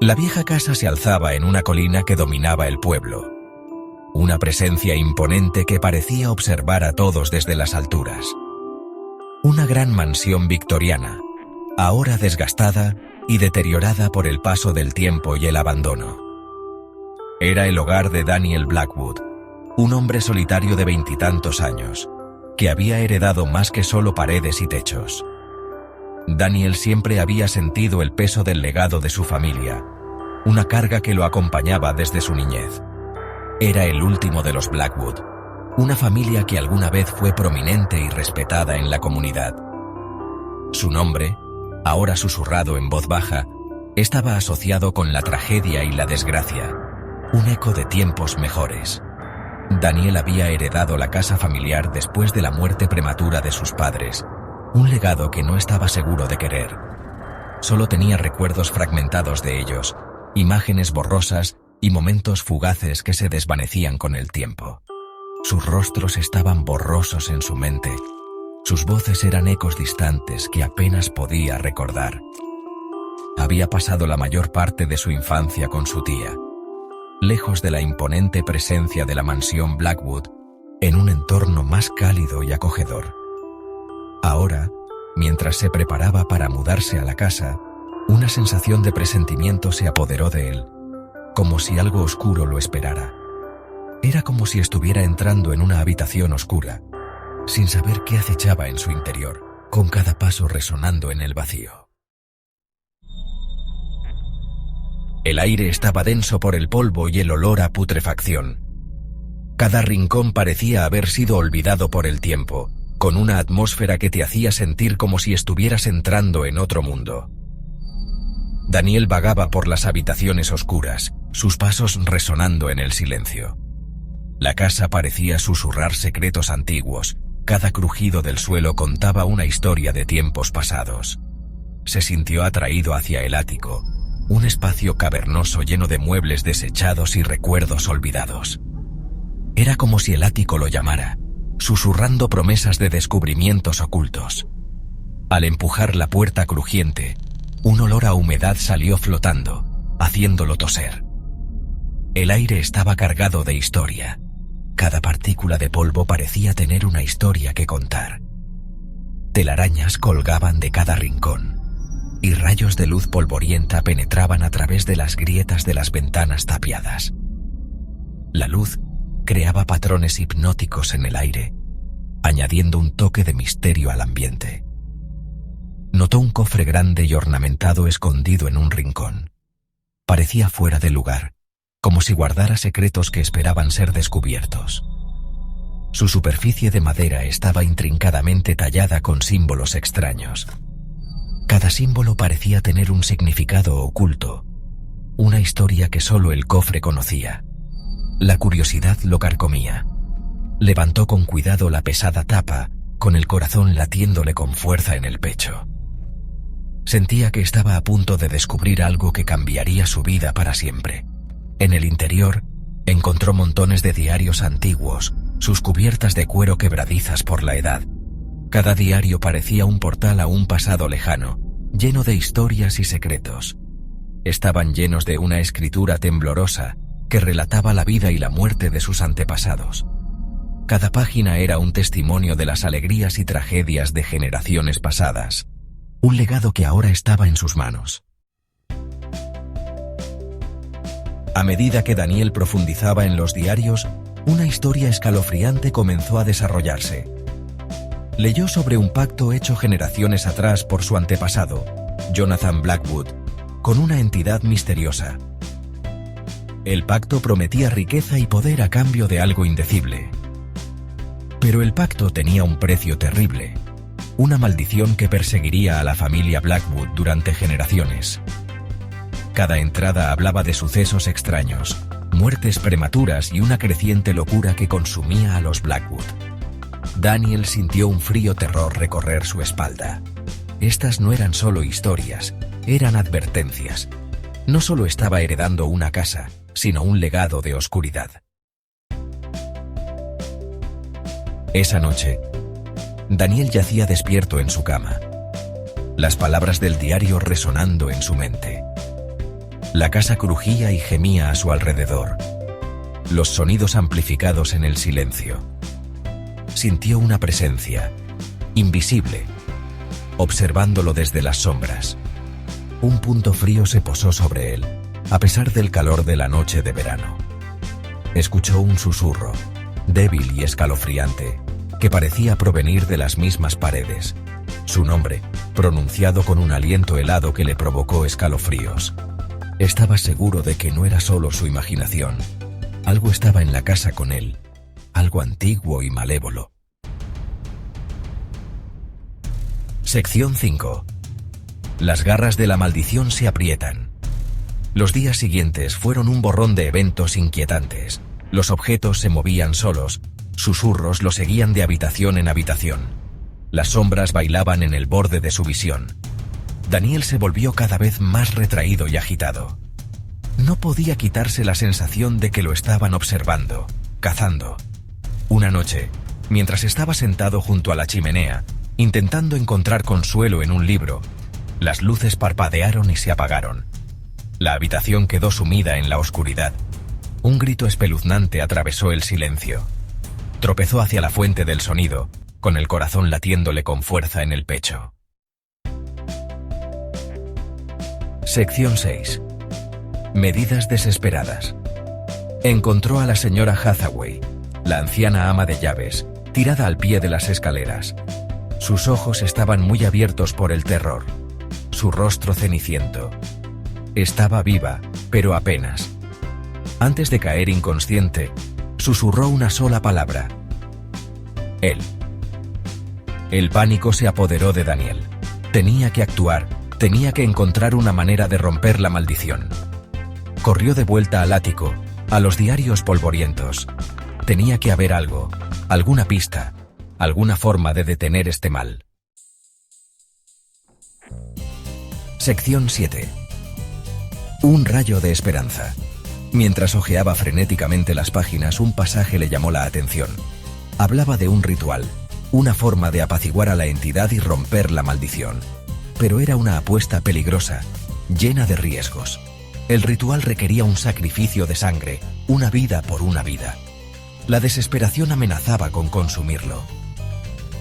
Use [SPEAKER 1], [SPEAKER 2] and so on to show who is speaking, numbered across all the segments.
[SPEAKER 1] La vieja casa se alzaba en una colina que dominaba el pueblo. Una presencia imponente que parecía observar a todos desde las alturas. Una gran mansión victoriana, ahora desgastada y deteriorada por el paso del tiempo y el abandono. Era el hogar de Daniel Blackwood, un hombre solitario de 20 y tantos años, que había heredado más que solo paredes y techos. Daniel siempre había sentido el peso del legado de su familia, una carga que lo acompañaba desde su niñez. Era el último de los Blackwood, una familia que alguna vez fue prominente y respetada en la comunidad. Su nombre, ahora susurrado en voz baja, estaba asociado con la tragedia y la desgracia, un eco de tiempos mejores. Daniel había heredado la casa familiar después de la muerte prematura de sus padres, un legado que no estaba seguro de querer. Solo tenía recuerdos fragmentados de ellos, imágenes borrosas y momentos fugaces que se desvanecían con el tiempo. Sus rostros estaban borrosos en su mente. Sus voces eran ecos distantes que apenas podía recordar. Había pasado la mayor parte de su infancia con su tía, lejos de la imponente presencia de la mansión Blackwood, en un entorno más cálido y acogedor. Ahora, mientras se preparaba para mudarse a la casa, una sensación de presentimiento se apoderó de él, como si algo oscuro lo esperara. Era como si estuviera entrando en una habitación oscura, sin saber qué acechaba en su interior, con cada paso resonando en el vacío. El aire estaba denso por el polvo y el olor a putrefacción. Cada rincón parecía haber sido olvidado por el tiempo, con una atmósfera que te hacía sentir como si estuvieras entrando en otro mundo. Daniel vagaba por las habitaciones oscuras, sus pasos resonando en el silencio. La casa parecía susurrar secretos antiguos, cada crujido del suelo contaba una historia de tiempos pasados. Se sintió atraído hacia el ático, un espacio cavernoso lleno de muebles desechados y recuerdos olvidados. Era como si el ático lo llamara, susurrando promesas de descubrimientos ocultos. Al empujar la puerta crujiente, un olor a humedad salió flotando, haciéndolo toser. El aire estaba cargado de historia. Cada partícula de polvo parecía tener una historia que contar. Telarañas colgaban de cada rincón, y rayos de luz polvorienta penetraban a través de las grietas de las ventanas tapiadas. La luz creaba patrones hipnóticos en el aire, añadiendo un toque de misterio al ambiente. Notó un cofre grande y ornamentado escondido en un rincón. Parecía fuera de lugar, como si guardara secretos que esperaban ser descubiertos. Su superficie de madera estaba intrincadamente tallada con símbolos extraños. Cada símbolo parecía tener un significado oculto, una historia que solo el cofre conocía. La curiosidad lo carcomía. Levantó con cuidado la pesada tapa, con el corazón latiéndole con fuerza en el pecho. Sentía que estaba a punto de descubrir algo que cambiaría su vida para siempre. En el interior, encontró montones de diarios antiguos, sus cubiertas de cuero quebradizas por la edad. Cada diario parecía un portal a un pasado lejano, lleno de historias y secretos. Estaban llenos de una escritura temblorosa que relataba la vida y la muerte de sus antepasados. Cada página era un testimonio de las alegrías y tragedias de generaciones pasadas, un legado que ahora estaba en sus manos. A medida que Daniel profundizaba en los diarios, una historia escalofriante comenzó a desarrollarse. Leyó sobre un pacto hecho generaciones atrás por su antepasado, Jonathan Blackwood, con una entidad misteriosa. El pacto prometía riqueza y poder a cambio de algo indecible. Pero el pacto tenía un precio terrible, una maldición que perseguiría a la familia Blackwood durante generaciones. Cada entrada hablaba de sucesos extraños, muertes prematuras y una creciente locura que consumía a los Blackwood. Daniel sintió un frío terror recorrer su espalda. Estas no eran solo historias, eran advertencias. No solo estaba heredando una casa, sino un legado de oscuridad. Esa noche, Daniel yacía despierto en su cama, las palabras del diario resonando en su mente. La casa crujía y gemía a su alrededor. Los sonidos amplificados en el silencio. Sintió una presencia, invisible, observándolo desde las sombras. Un punto frío se posó sobre él, a pesar del calor de la noche de verano. Escuchó un susurro, débil y escalofriante, que parecía provenir de las mismas paredes. Su nombre, pronunciado con un aliento helado que le provocó escalofríos. Estaba seguro de que no era solo su imaginación. Algo estaba en la casa con él, algo antiguo y malévolo. Sección 5. Las garras de la maldición se aprietan. Los días siguientes fueron un borrón de eventos inquietantes. Los objetos se movían solos, susurros lo seguían de habitación en habitación. Las sombras bailaban en el borde de su visión. Daniel se volvió cada vez más retraído y agitado. No podía quitarse la sensación de que lo estaban observando, cazando. Una noche, mientras estaba sentado junto a la chimenea, intentando encontrar consuelo en un libro, las luces parpadearon y se apagaron. La habitación quedó sumida en la oscuridad. Un grito espeluznante atravesó el silencio. Tropezó hacia la fuente del sonido, con el corazón latiéndole con fuerza en el pecho. Sección 6. Medidas desesperadas. Encontró a la señora Hathaway, la anciana ama de llaves, tirada al pie de las escaleras. Sus ojos estaban muy abiertos por el terror. Su rostro ceniciento. Estaba viva, pero apenas. Antes de caer inconsciente, susurró una sola palabra. Él. El pánico se apoderó de Daniel. Tenía que actuar, tenía que encontrar una manera de romper la maldición. Corrió de vuelta al ático, a los diarios polvorientos. Tenía que haber algo, alguna pista, alguna forma de detener este mal. Sección 7. Un rayo de esperanza. Mientras hojeaba frenéticamente las páginas, un pasaje le llamó la atención. Hablaba de un ritual, una forma de apaciguar a la entidad y romper la maldición. Pero era una apuesta peligrosa, llena de riesgos. El ritual requería un sacrificio de sangre, una vida por una vida. La desesperación amenazaba con consumirlo.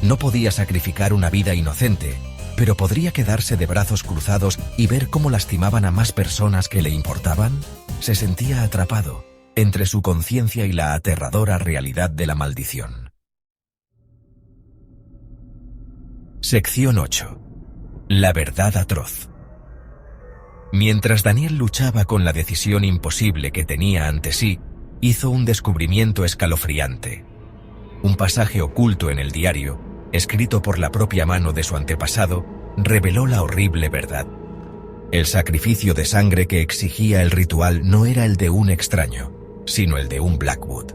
[SPEAKER 1] No podía sacrificar una vida inocente, pero ¿podría quedarse de brazos cruzados y ver cómo lastimaban a más personas que le importaban? Se sentía atrapado entre su conciencia y la aterradora realidad de la maldición. Sección 8. La verdad atroz. Mientras Daniel luchaba con la decisión imposible que tenía ante sí, hizo un descubrimiento escalofriante. Un pasaje oculto en el diario, escrito por la propia mano de su antepasado, reveló la horrible verdad. El sacrificio de sangre que exigía el ritual no era el de un extraño, sino el de un Blackwood.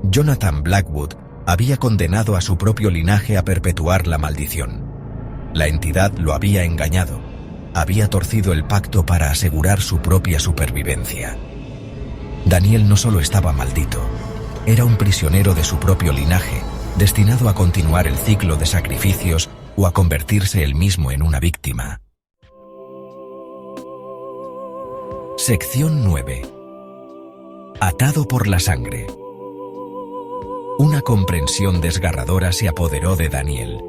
[SPEAKER 1] Jonathan Blackwood había condenado a su propio linaje a perpetuar la maldición. La entidad lo había engañado, había torcido el pacto para asegurar su propia supervivencia. Daniel no solo estaba maldito, era un prisionero de su propio linaje, destinado a continuar el ciclo de sacrificios o a convertirse él mismo en una víctima. Sección 9. Atado por la sangre. Una comprensión desgarradora se apoderó de Daniel.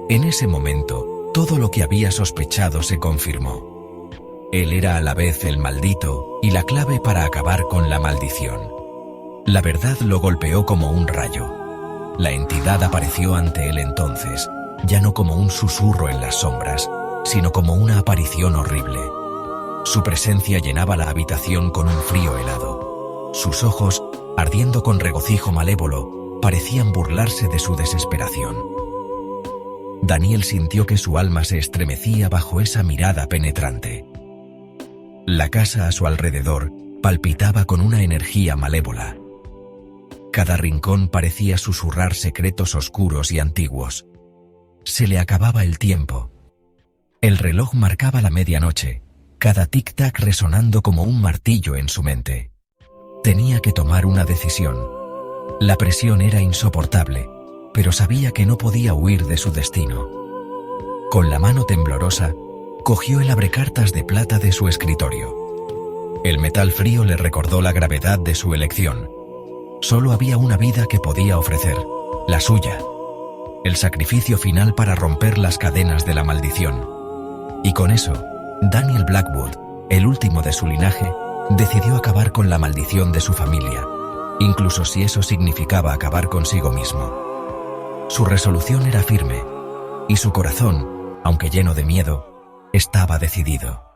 [SPEAKER 1] En ese momento, todo lo que había sospechado se confirmó. Él era a la vez el maldito y la clave para acabar con la maldición. La verdad lo golpeó como un rayo. La entidad apareció ante él entonces, ya no como un susurro en las sombras, sino como una aparición horrible. Su presencia llenaba la habitación con un frío helado. Sus ojos, ardiendo con regocijo malévolo, parecían burlarse de su desesperación. Daniel sintió que su alma se estremecía bajo esa mirada penetrante. La casa a su alrededor palpitaba con una energía malévola. Cada rincón parecía susurrar secretos oscuros y antiguos. Se le acababa el tiempo. El reloj marcaba la medianoche, cada tic-tac resonando como un martillo en su mente. Tenía que tomar una decisión. La presión era insoportable, pero sabía que no podía huir de su destino. Con la mano temblorosa, cogió el abrecartas de plata de su escritorio, El metal frío le recordó la gravedad de su elección. Solo había una vida que podía ofrecer, la suya. El sacrificio final para romper las cadenas de la maldición. Y con eso, Daniel Blackwood, el último de su linaje, decidió acabar con la maldición de su familia, incluso si eso significaba acabar consigo mismo. Su resolución era firme, y su corazón, aunque lleno de miedo, estaba decidido.